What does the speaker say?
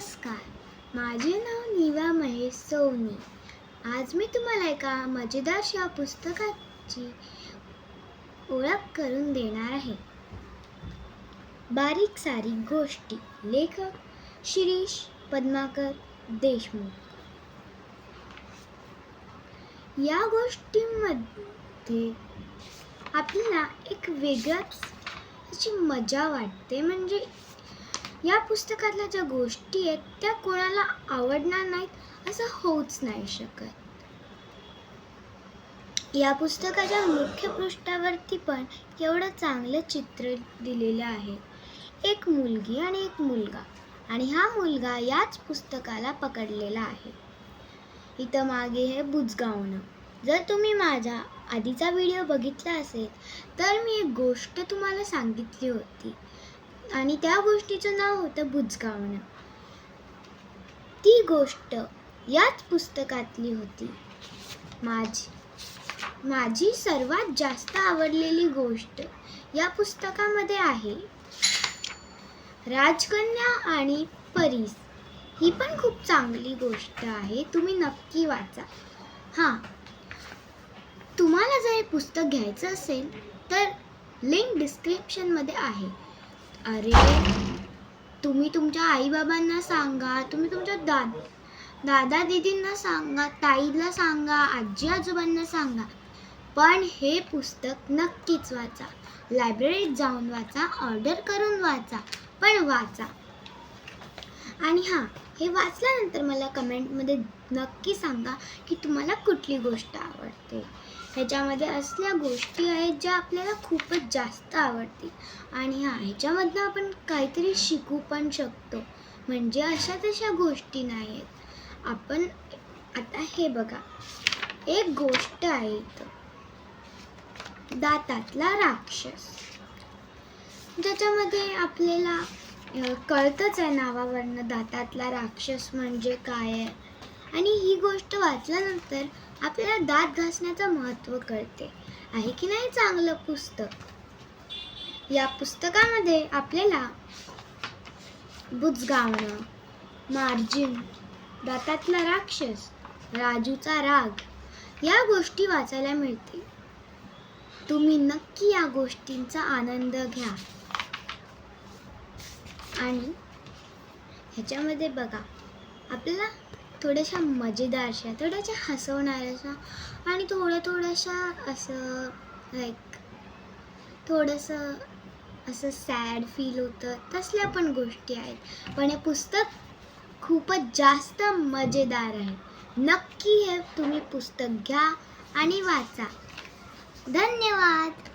नमस्कार, माझे नाव नीवा महेश सोनी। आज मी तुम्हाला एका मजेदार पुस्तकाची ओळख करून देणार आहे। बारीक सारीक गोष्टी, लेखक शिरीष पद्माकर देशमुख। या गोष्टींमध्ये आपल्याला एक वेगळीच अशी मजा वाटते। म्हणजे या पुस्तकातल्या ज्या गोष्टी आहेत त्या कोणाला आवडणार नाहीत असं होऊच नाही शकत। या पुस्तकाच्या मुख्य पृष्ठावरती पण एवढं चांगलं चित्र दिलेलं आहे। एक मुलगी आणि एक मुलगा, आणि हा मुलगा याच पुस्तकाला पकडलेला आहे। इथं मागे हे बुजगावणं। जर तुम्ही माझा आधीचा व्हिडिओ बघितला असेल तर मी एक गोष्ट तुम्हाला सांगितली होती, आणि त्या गोष्टीचं नाव होतं बुजगावणं। ती गोष्ट याच पुस्तकातली होती। माझी सर्वात जास्त आवडलेली गोष्ट या पुस्तकामध्ये आहे राजकन्या आणि परीस। ही पण खूप चांगली गोष्ट आहे, तुम्ही नक्की वाचा। तुम्हाला जर हे पुस्तक घ्यायचं असेल तर लिंक डिस्क्रिप्शनमध्ये आहे। अरे, तुम्ही तुमच्या आईबाबांना सांगा, तुम्ही तुमच्या दादा दीदींना सांगा, ताईला सांगा, आजी आजोबांना सांगा, पण हे पुस्तक नक्कीच वाचा। लायब्ररीत जाऊन वाचा, ऑर्डर करून वाचा, पण वाचा। आणि हे वाचल्यानंतर मला कमेंटमध्ये नक्की सांगा की तुम्हाला कुठली गोष्ट आवडते। ह्याच्यामध्ये असल्या गोष्टी आहेत ज्या आपल्याला खूपच जास्त आवडतील, आणि ह्याच्यामधनं आपण काहीतरी शिकू पण शकतो। म्हणजे अशा तशा गोष्टी नाही आहेत। आपण आता हे बघा, एक गोष्ट आहे इथं, दातातला राक्षस, ज्याच्यामध्ये आपल्याला कळतंच आहे नावावरनं दातातला राक्षस म्हणजे काय आहे। आणि ही गोष्ट वाचल्यानंतर आपल्याला दात घासण्याचं महत्त्व कळते आहे की नाही। चांगलं पुस्तक। या पुस्तकामध्ये आपल्याला बुजगावणं, मार्जिन, दातातला राक्षस, राजूचा राग या गोष्टी वाचायला मिळतील। तुम्ही नक्की या गोष्टींचा आनंद घ्या। आणि ह्याच्यामध्ये बघा, आपल्याला थोड्याशा मजेदारशा, थोड्याशा हसवणाऱ्याशा, आणि थोड्याशा असं थोडंसं असं सॅड फील होतं, तसल्या पण गोष्टी आहेत। पण हे पुस्तक खूपच जास्त मजेदार आहे। नक्की हे तुम्ही पुस्तक घ्या आणि वाचा। धन्यवाद।